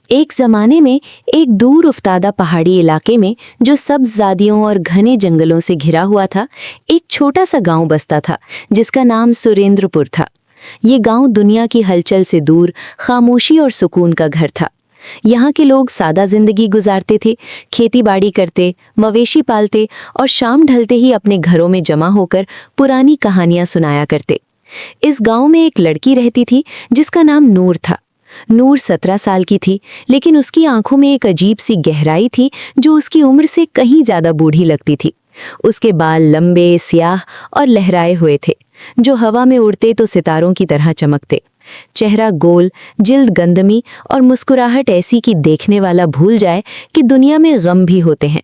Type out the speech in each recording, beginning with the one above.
एक जमाने में एक दूर उफ्तादा पहाड़ी इलाके में जो सब्ज वादियों और घने जंगलों से घिरा हुआ था, एक छोटा सा गांव बसता था जिसका नाम सुरेंद्रपुर था। ये गांव दुनिया की हलचल से दूर खामोशी और सुकून का घर था। यहाँ के लोग सादा जिंदगी गुजारते थे, खेती बाड़ी करते, मवेशी पालते और शाम ढलते ही अपने घरों में जमा होकर पुरानी कहानियां सुनाया करते। इस गांव में एक लड़की रहती थी जिसका नाम नूर था। नूर 17 साल की थी, लेकिन उसकी आंखों में एक अजीब सी गहराई थी जो उसकी उम्र से कहीं ज्यादा बूढ़ी लगती थी। उसके बाल लंबे, स्याह और लहराए हुए थे, जो हवा में उड़ते तो सितारों की तरह चमकते। चेहरा गोल, जिल्द गंदमी और मुस्कुराहट ऐसी कि देखने वाला भूल जाए कि दुनिया में गम भी होते हैं।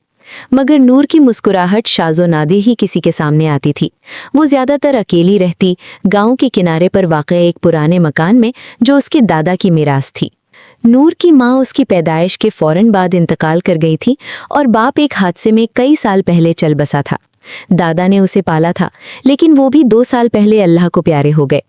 मगर नूर की मुस्कुराहट शाज़ो नादे ही किसी के सामने आती थी। वो ज्यादातर अकेली रहती, गांव के किनारे पर वाक़ एक पुराने मकान में, जो उसके दादा की मिरास थी। नूर की माँ उसकी पैदाइश के फौरन बाद इंतकाल कर गई थी और बाप एक हादसे में कई साल पहले चल बसा था। दादा ने उसे पाला था, लेकिन वो भी 2 साल पहले अल्लाह को प्यारे हो गए।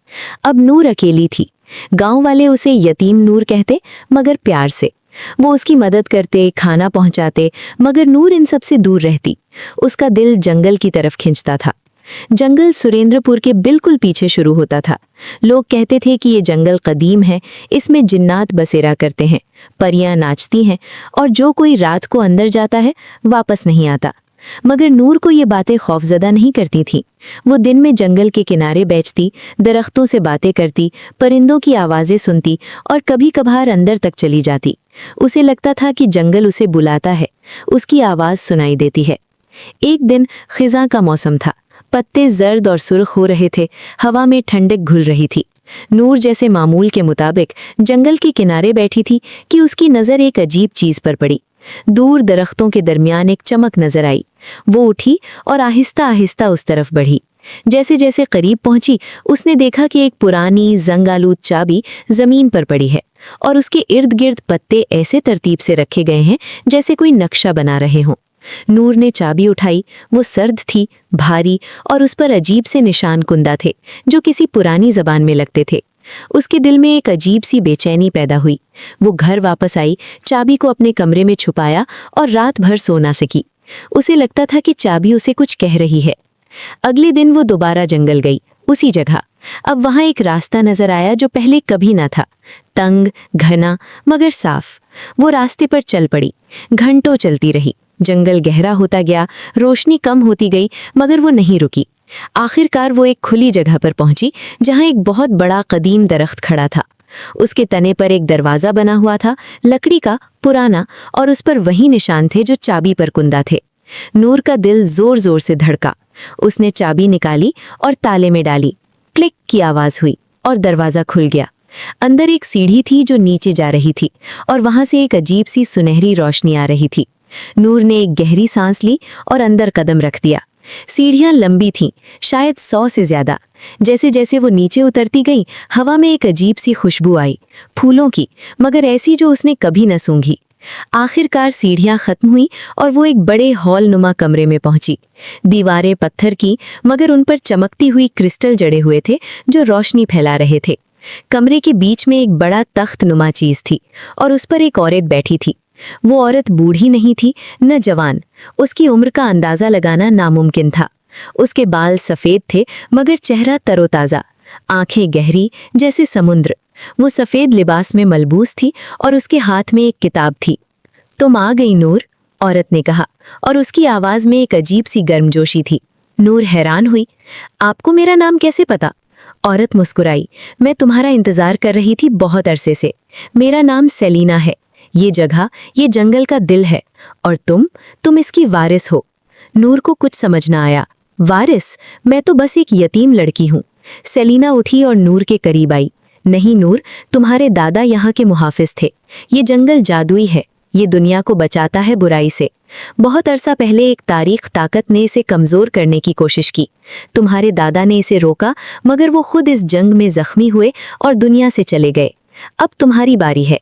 अब नूर अकेली थी। गांव वाले उसे यतीम नूर कहते, मगर प्यार से। वो उसकी मदद करते, खाना पहुंचाते, मगर नूर इन सब से दूर रहती। उसका दिल जंगल की तरफ खिंचता था। जंगल सुरेंद्रपुर के बिल्कुल पीछे शुरू होता था। लोग कहते थे कि ये जंगल कदीम है, इसमें जिन्नात बसेरा करते हैं, परियां नाचती हैं और जो कोई रात को अंदर जाता है वापस नहीं आता। मगर नूर को ये बातें खौफजदा नहीं करती थीं। वो दिन में जंगल के किनारे बैठती, दरख्तों से बातें करती, परिंदों की आवाज़ें सुनती और कभी कभार अंदर तक चली जाती। उसे लगता था कि जंगल उसे बुलाता है, उसकी आवाज़ सुनाई देती है। एक दिन खिज़ां का मौसम था। पत्ते जर्द और सुर्ख हो रहे थे, हवा में ठंडक घुल रही थी। नूर जैसे मामूल के मुताबिक जंगल के किनारे बैठी थी कि उसकी नज़र एक अजीब चीज़ पर पड़ी। दूर दरख्तों के दरमियान एक चमक नजर आई। वो उठी और आहिस्ता आहिस्ता उस तरफ बढ़ी। जैसे जैसे करीब पहुंची, उसने देखा कि एक पुरानी जंग आलूद चाबी जमीन पर पड़ी है और उसके इर्द गिर्द पत्ते ऐसे तरतीब से रखे गए हैं जैसे कोई नक्शा बना रहे हों। नूर ने चाबी उठाई। वो सर्द थी, भारी, और उस पर अजीब से निशान कुंदा थे जो किसी पुरानी जबान में लगते थे। उसके दिल में एक अजीब सी बेचैनी पैदा हुई। वो घर वापस आई, चाबी को अपने कमरे में छुपाया और रात भर सो ना सकी। उसे लगता था कि चाबी उसे कुछ कह रही है। अगले दिन वो दोबारा जंगल गई, उसी जगह। अब वहां एक रास्ता नजर आया जो पहले कभी ना था, तंग, घना, मगर साफ। वो रास्ते पर चल पड़ी। घंटों चलती रही। जंगल गहरा होता गया, रोशनी कम होती गई, मगर वो नहीं रुकी। आखिरकार वो एक खुली जगह पर पहुंची जहां एक बहुत बड़ा कदीम दरख्त खड़ा था। उसके तने पर एक दरवाज़ा बना हुआ था, लकड़ी का, पुराना, और उस पर वही निशान थे जो चाबी पर कुंदा थे। नूर का दिल जोर जोर से धड़का। उसने चाबी निकाली और ताले में डाली। क्लिक की आवाज़ हुई और दरवाज़ा खुल गया। अंदर एक सीढ़ी थी जो नीचे जा रही थी और वहां से एक अजीब सी सुनहरी रोशनी आ रही थी। नूर ने एक गहरी सांस ली और अंदर कदम रख दिया। सीढ़ियां लंबी थीं, शायद 100 से ज्यादा। जैसे जैसे वो नीचे उतरती गई, हवा में एक अजीब सी खुशबू आई, फूलों की, मगर ऐसी जो उसने कभी न सूंघी। आखिरकार सीढ़ियां खत्म हुई और वो एक बड़े हॉल नुमा कमरे में पहुंची। दीवारें पत्थर की, मगर उन पर चमकती हुई क्रिस्टल जड़े हुए थे जो रोशनी फैला रहे थे। कमरे के बीच में एक बड़ा तख्त नुमा चीज थी और उस पर एक औरत बैठी थी। वो औरत बूढ़ी नहीं थी, न जवान। उसकी उम्र का अंदाजा लगाना नामुमकिन था। उसके बाल सफ़ेद थे, मगर चेहरा तरोताज़ा, आंखें गहरी जैसे समुद्र। वो सफ़ेद लिबास में मलबूस थी और उसके हाथ में एक किताब थी। तुम आ गई नूर, औरत ने कहा, और उसकी आवाज़ में एक अजीब सी गर्मजोशी थी। नूर हैरान हुई। आपको मेरा नाम कैसे पता? औरत मुस्कुराई। मैं तुम्हारा इंतज़ार कर रही थी बहुत अरसे से। मेरा नाम सेलिना है। ये जगह, ये जंगल का दिल है, और तुम इसकी वारिस हो। नूर को कुछ समझ ना आया। वारिस? मैं तो बस एक यतीम लड़की हूँ। सेलिना उठी और नूर के करीब आई। नहीं नूर, तुम्हारे दादा यहाँ के मुहाफिज थे। ये जंगल जादुई है, ये दुनिया को बचाता है बुराई से। बहुत अरसा पहले एक तारीख ताकत ने इसे कमज़ोर करने की कोशिश की। तुम्हारे दादा ने इसे रोका, मगर वो खुद इस जंग में जख्मी हुए और दुनिया से चले गए। अब तुम्हारी बारी है।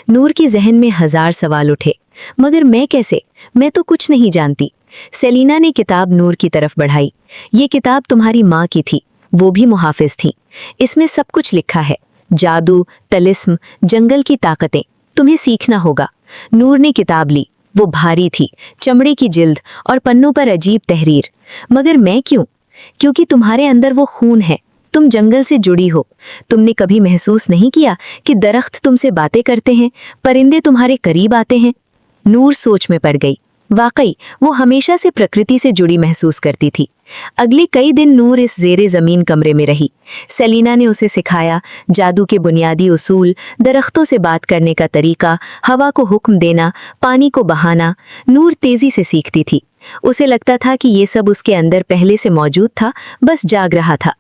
नूर के जहन में 1000 सवाल उठे। मगर मैं कैसे? मैं तो कुछ नहीं जानती। सेलिना ने किताब नूर की तरफ बढ़ाई। ये किताब तुम्हारी माँ की थी, वो भी मुहाफिज थी। इसमें सब कुछ लिखा है, जादू, तलिस्म, जंगल की ताकतें। तुम्हें सीखना होगा। नूर ने किताब ली। वो भारी थी, चमड़े की जिल्द और पन्नों पर अजीब तहरीर। मगर मैं क्यों? क्योंकि तुम्हारे अंदर वो खून है। तुम जंगल से जुड़ी हो। तुमने कभी महसूस नहीं किया कि दरख्त तुमसे बातें करते हैं, परिंदे तुम्हारे करीब आते हैं? नूर सोच में पड़ गई। वाकई वो हमेशा से प्रकृति से जुड़ी महसूस करती थी। अगले कई दिन नूर इस ज़ेरे ज़मीन कमरे में रही। सेलिना ने उसे सिखाया जादू के बुनियादी उसूल, दरख्तों से बात करने का तरीका, हवा को हुक्म देना, पानी को बहाना। नूर तेजी से सीखती थी। उसे लगता था कि ये सब उसके अंदर पहले से मौजूद था, बस जाग रहा था।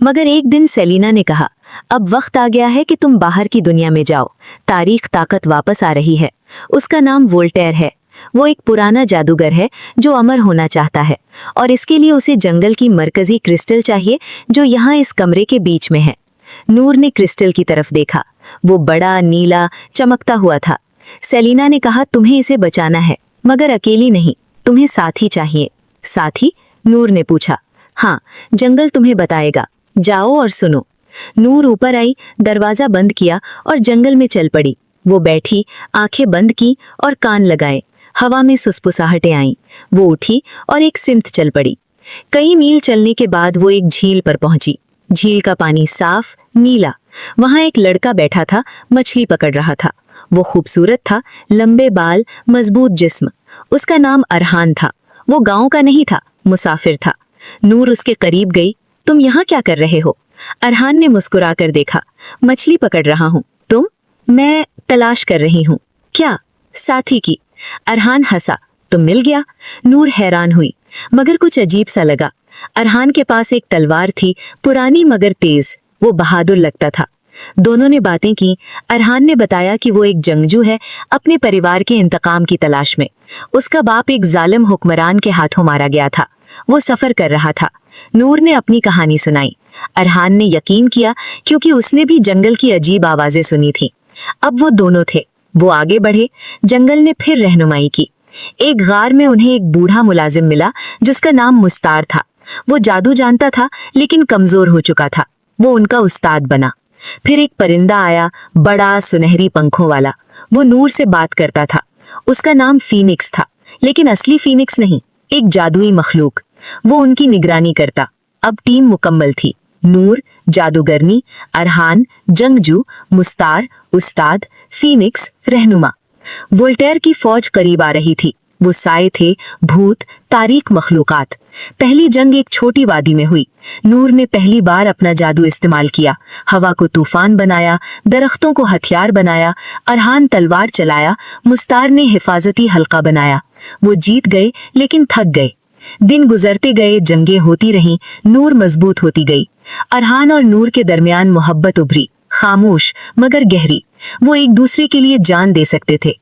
मगर एक दिन सेलिना ने कहा, अब वक्त आ गया है कि तुम बाहर की दुनिया में जाओ। तारीख ताकत वापस आ रही है। उसका नाम वोल्टेयर है। वो एक पुराना जादूगर है जो अमर होना चाहता है, और इसके लिए उसे जंगल की मरकजी क्रिस्टल चाहिए जो यहाँ इस कमरे के बीच में है। नूर ने क्रिस्टल की तरफ देखा। वो बड़ा, नीला, चमकता हुआ था। सेलिना ने कहा, तुम्हें इसे बचाना है, मगर अकेली नहीं, तुम्हें साथी चाहिए। साथी? नूर ने पूछा। हाँ, जंगल तुम्हें बताएगा। जाओ और सुनो। नूर ऊपर आई, दरवाजा बंद किया और जंगल में चल पड़ी। वो बैठी, आंखें बंद की और कान लगाए। हवा में सुसपुसाहटें आईं। वो उठी और एक सिमत चल पड़ी। कई मील चलने के बाद वो एक झील पर पहुंची। झील का पानी साफ, नीला। वहां एक लड़का बैठा था, मछली पकड़ रहा था। वो खूबसूरत था, लंबे बाल, मजबूत जिस्म। उसका नाम अरहान था। वो गांव का नहीं था, मुसाफिर था। नूर उसके करीब गई। तुम यहाँ क्या कर रहे हो? अरहान ने मुस्कुरा कर देखा। मछली पकड़ रहा हूँ। तुम? मैं तलाश कर रही हूँ। क्या? साथी की। अरहान हंसा। तुम मिल गया? नूर हैरान हुई, मगर कुछ अजीब सा लगा। अरहान के पास एक तलवार थी, पुरानी मगर तेज। वो बहादुर लगता था। दोनों ने बातें की। अरहान ने बताया कि वो एक जंगजू है, अपने परिवार के इंतकाम की तलाश में। उसका बाप एक जालिम हुक्मरान के हाथों मारा गया था। वो सफर कर रहा था। नूर ने अपनी कहानी सुनाई। अरहान ने यकीन किया, क्योंकि उसने भी जंगल की अजीब आवाजें सुनी थी। अब वो दोनों थे। वो आगे बढ़े। जंगल ने फिर रहनुमाई की। एक गार में उन्हें एक बूढ़ा मुलाजिम मिला जिसका नाम मुस्तार था। वो जादू जानता था, लेकिन कमजोर हो चुका था। वो उनका उस्ताद बना। फिर एक परिंदा आया, बड़ा, सुनहरी पंखों वाला। वो नूर से बात करता था। उसका नाम फीनिक्स था, लेकिन असली फीनिक्स नहीं, एक जादुई मखलूक। वो उनकी निगरानी करता। अब टीम मुकम्मल थी। नूर, जादूगरनी, अरहान, जंगजू, मुस्तार, उस्ताद, फीनिक्स, रहनुमा। वोल्टेयर की फौज करीब आ रही थी। वो साए थे, भूत, तारीख मखलूकात। पहली जंग एक छोटी वादी में हुई। नूर ने पहली बार अपना जादू इस्तेमाल किया। हवा को तूफान बनाया, दरख्तों को हथियार बनाया। अरहान तलवार चलाया, मुस्तार ने हिफाजती हल्का बनाया। वो जीत गए, लेकिन थक गए। दिन गुजरते गए, जंगें होती रहीं, नूर मजबूत होती गई। अरहान और नूर के दरमियान मोहब्बत उभरी, खामोश मगर गहरी। वो एक दूसरे के लिए जान दे सकते थे।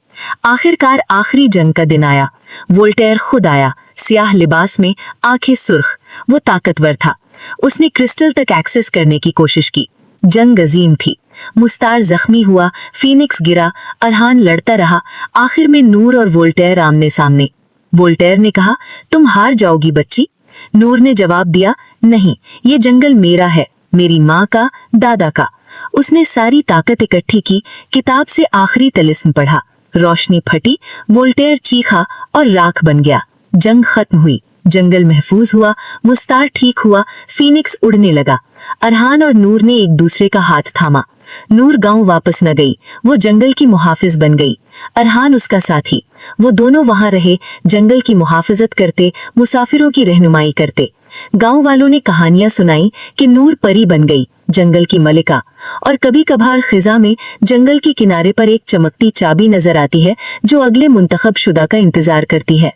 आखिरकार आखिरी जंग का दिन आया। वोल्टेयर खुद आया, स्याह लिबास में, आंखें सुर्ख। वो ताकतवर था। उसने क्रिस्टल तक एक्सेस करने की कोशिश की। जंग अजीम थी। मुस्तार जख्मी हुआ, फीनिक्स गिरा, अरहान लड़ता रहा। आखिर में नूर और वोल्टेयर आमने सामने। वोल्टेयर ने कहा, तुम हार जाओगी बच्ची। नूर ने जवाब दिया, नहीं, ये जंगल मेरा है, मेरी माँ का, दादा का। उसने सारी ताकत इकट्ठी की, किताब से आखिरी तिलिस्म पढ़ा। रोशनी फटी, वोल्टेयर चीखा और राख बन गया। जंग खत्म हुई, जंगल महफूज हुआ, मुस्तार ठीक हुआ, फीनिक्स उड़ने लगा। अरहान और नूर ने एक दूसरे का हाथ थामा। नूर गांव वापस न गई, वो जंगल की मुहाफिज बन गई। अरहान उसका साथी। वो दोनों वहां रहे, जंगल की मुहाफिजत करते, मुसाफिरों की रहनुमाई करते। गांव वालों ने कहानियां सुनाई कि नूर परी बन गई, जंगल की मलिका। और कभी कभार खिजा में जंगल के किनारे पर एक चमकती चाबी नजर आती है जो अगले मुंतखब शुदा का इंतजार करती है।